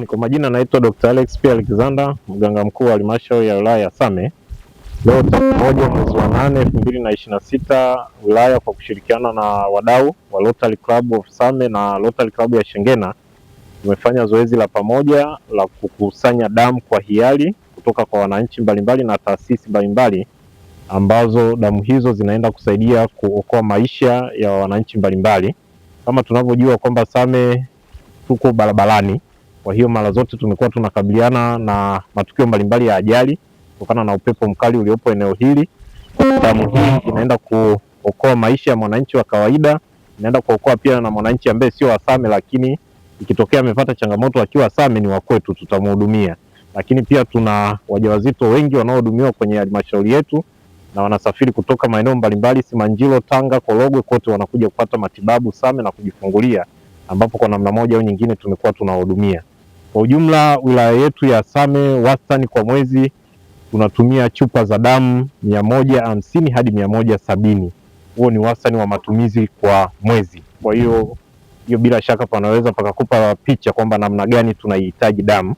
Kwa majina naitwa Dr. Alex P. Alexander, mganga mkuu wa halmashauri ya wilaya ya Same. Leo tarehe 1 mwezi wa 8 2026, wilaya kwa kushirikiana na wadau wa Rotary Club of Same na Rotary Club ya Shengena tumefanya zoezi la pamoja la kukusanya damu kwa hiari kutoka kwa wananchi mbalimbali na taasisi mbalimbali, ambazo damu hizo zinaenda kusaidia kuokoa maisha ya wananchi mbalimbali. Kama tunavyojua kwamba Same tuko barabarani, kwa hiyo mara zote tumekuwa tunakabiliana na matukio mbalimbali ya ajali kutokana na upepo mkali uliopo eneo hili. Damu hii inaenda kuokoa maisha ya mwananchi wa kawaida, inaenda kuokoa pia na mwananchi ambaye sio wa Same, lakini ikitokea amepata changamoto akiwa Same ni wa kwetu, tutamhudumia. Lakini pia tuna wajawazito wengi wanaohudumiwa kwenye halmashauri yetu na wanasafiri kutoka maeneo mbalimbali, Simanjiro, Tanga, Korogwe, kote wanakuja kupata matibabu Same na kujifungulia, ambapo kwa namna moja au nyingine tumekuwa tunawahudumia. Kwa ujumla wilaya yetu ya Same wastani kwa mwezi tunatumia chupa za damu 150 hadi 170. Huo ni wastani wa matumizi kwa mwezi. Kwa hiyo bila shaka panaweza pakakupa picha kwamba namna gani tunaihitaji damu,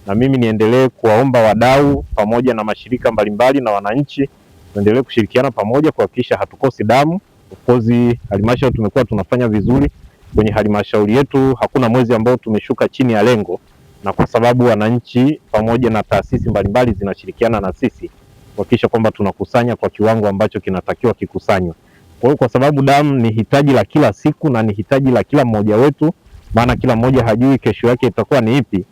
na mimi niendelee kuwaomba wadau pamoja na mashirika mbalimbali na wananchi tuendelee kushirikiana pamoja kuhakikisha hatukosi damu. Of course halmashauri tumekuwa tunafanya vizuri kwenye halmashauri yetu, hakuna mwezi ambao tumeshuka chini ya lengo, na kwa sababu wananchi pamoja na taasisi mbalimbali zinashirikiana na sisi kuhakikisha kwamba tunakusanya kwa kiwango ambacho kinatakiwa kikusanywe. Kwa hiyo kwa sababu damu ni hitaji la kila siku na ni hitaji la kila mmoja wetu, maana kila mmoja hajui kesho yake itakuwa ni ipi.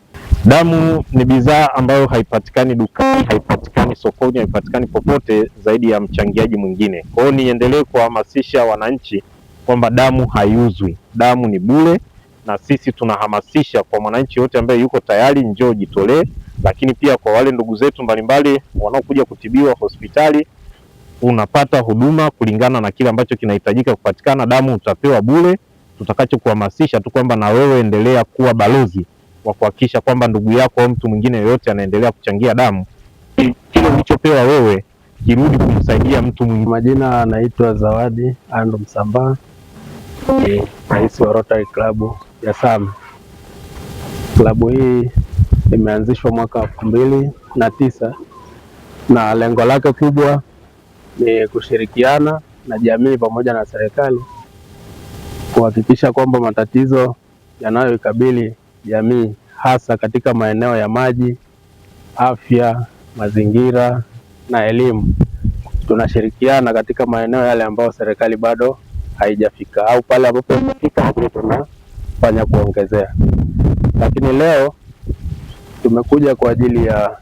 Damu ni bidhaa ambayo haipatikani dukani, haipatikani sokoni, haipatikani popote zaidi ya mchangiaji mwingine. Kwa hiyo niendelee kuhamasisha wananchi kwamba damu haiuzwi, damu ni bure, na sisi tunahamasisha kwa mwananchi yote ambaye yuko tayari, njoo jitolee. Lakini pia kwa wale ndugu zetu mbalimbali wanaokuja kutibiwa hospitali, unapata huduma kulingana na kile ambacho kinahitajika kupatikana. Damu utapewa bure. Tutakacho kuhamasisha tu kwamba na wewe endelea kuwa balozi wa kuhakikisha kwamba ndugu yako au mtu mwingine yoyote anaendelea kuchangia damu, kile ulichopewa wewe kirudi kumsaidia mtu mwingine. Majina anaitwa Zawadi Ando Msambaa, ni rais wa Rotary Club ya Same. Klabu hii imeanzishwa mwaka 2009 na lengo lake kubwa ni kushirikiana na jamii pamoja na serikali kuhakikisha kwamba matatizo yanayoikabili jamii hasa katika maeneo ya maji, afya, mazingira na elimu, tunashirikiana katika maeneo yale ambayo serikali bado haijafika au pale ambapo imefika hapo tunafanya kuongezea. Lakini leo tumekuja kwa ajili ya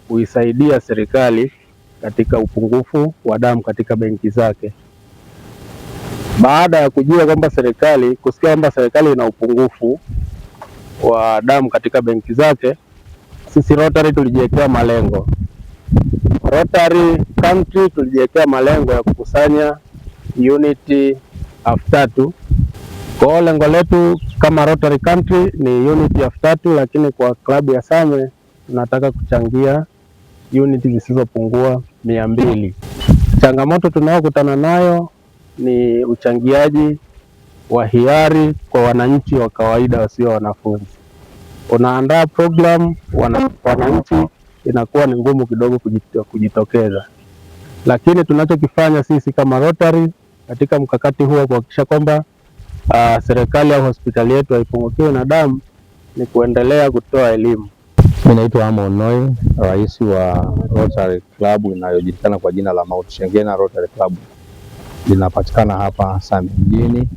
kuisaidia serikali katika upungufu wa damu katika benki zake. Baada ya kujua kwamba kusikia kwamba serikali ina upungufu wa damu katika benki zake, sisi Rotary tulijiwekea malengo. Rotary Country tulijiwekea malengo ya kukusanya uniti 3000. Kwa lengo letu kama Rotary Country ni uniti 3000, lakini kwa klabu ya Same tunataka kuchangia uniti zisizopungua 200. Changamoto tunayokutana nayo ni uchangiaji wa hiari kwa wananchi wa kawaida wasio wanafunzi. Unaandaa program, wananchi inakuwa ni ngumu kidogo kujitokeza. Lakini tunachokifanya sisi kama Rotary katika mkakati huo kuhakikisha kwamba serikali au hospitali yetu haipungukiwi na damu ni kuendelea kutoa elimu. Mimi naitwa Amon Noi, rais wa Rotary Club inayojulikana kwa jina la Mount Shengena Rotary Club. Linapatikana hapa Same mjini.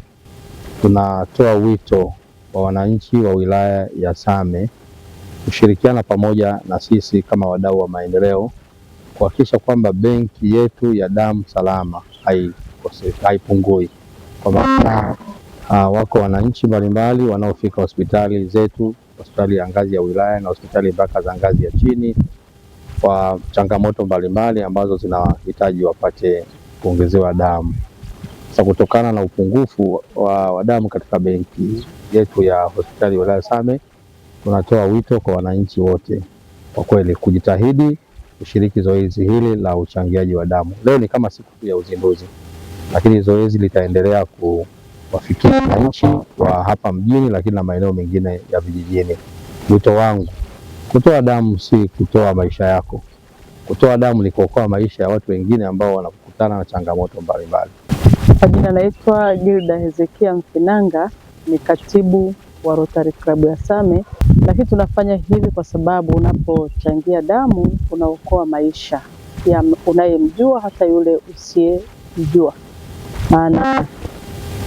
Tunatoa wito kwa wananchi wa wilaya ya Same kushirikiana pamoja na sisi kama wadau wa maendeleo kuhakikisha kwamba benki yetu ya damu salama haipungui. Kwa maana wako wananchi mbalimbali wanaofika hospitali zetu, hospitali ya ngazi ya wilaya na hospitali mpaka za ngazi ya chini, kwa changamoto mbalimbali ambazo zinahitaji wapate kuongezewa damu. Sasa kutokana na upungufu wa damu katika benki yetu ya hospitali ya wilaya Same, tunatoa wito kwa wananchi wote kwa kweli kujitahidi kushiriki zoezi hili la uchangiaji wa damu. Leo ni kama siku ya uzinduzi, lakini zoezi litaendelea kuwafikia wananchi wa hapa mjini, lakini na maeneo mengine ya vijijini. wito wangu, kutoa damu si kutoa maisha yako. Kutoa damu ni kuokoa maisha ya watu wengine ambao wanakutana na changamoto mbalimbali. Kwa jina naitwa Gilda Hezekia Mfinanga, ni katibu wa Rotary Club ya Same. Lakini tunafanya hivi kwa sababu unapochangia damu unaokoa maisha ya unayemjua hata yule usiyemjua. Maana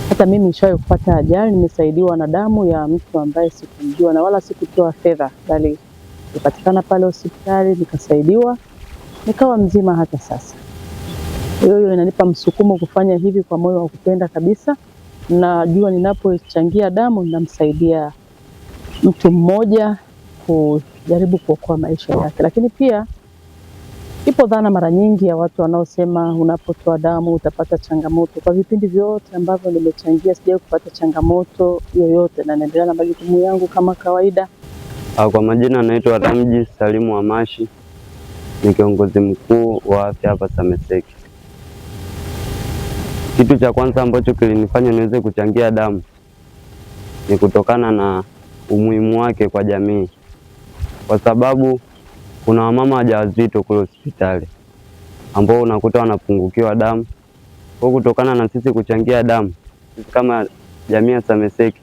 hata mimi nishawahi kupata ajali, nimesaidiwa na damu ya mtu ambaye sikumjua na wala sikutoa fedha, bali nilipatikana pale hospitali nikasaidiwa, nikawa mzima hata sasa. Hiyo inanipa msukumo kufanya hivi kwa moyo wa kupenda kabisa. Najua ninapochangia damu ninamsaidia mtu mmoja kujaribu kuokoa maisha yake. Lakini pia ipo dhana mara nyingi ya watu wanaosema unapotoa damu utapata changamoto. Kwa vipindi vyote ambavyo nimechangia sijawahi kupata changamoto yoyote na naendelea na majukumu yangu kama kawaida. Kwa majina naitwa Ramji Salimu Amashi, ni kiongozi mkuu wa afya hapa Sameseki. Kitu cha kwanza ambacho kilinifanya niweze kuchangia damu ni kutokana na umuhimu wake kwa jamii, kwa sababu kuna wamama wajawazito kule hospitali ambao unakuta wanapungukiwa damu. Kwa kutokana na sisi kuchangia damu, sisi kama jamii ya Sameseki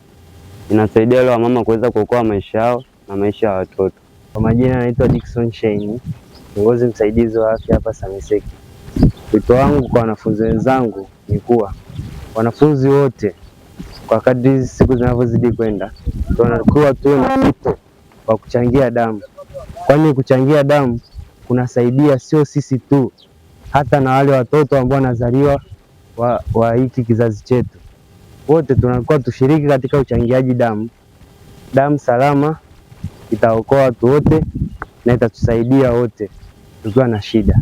inasaidia wale wamama kuweza kuokoa maisha yao na maisha ya watoto. Kwa majina naitwa Dickson Sheini, kiongozi msaidizi wa afya hapa Sameseki. Wito wangu kwa wanafunzi wenzangu ni kuwa wanafunzi wote kwa kadri siku zinavyozidi kwenda tunakuwa tuwe na wito wa kuchangia damu, kwani kuchangia damu kunasaidia sio sisi tu, hata na wale watoto ambao wanazaliwa wa hiki kizazi chetu. Wote tunakuwa tushiriki katika uchangiaji damu. Damu salama itaokoa watu wote na itatusaidia wote tukiwa na shida.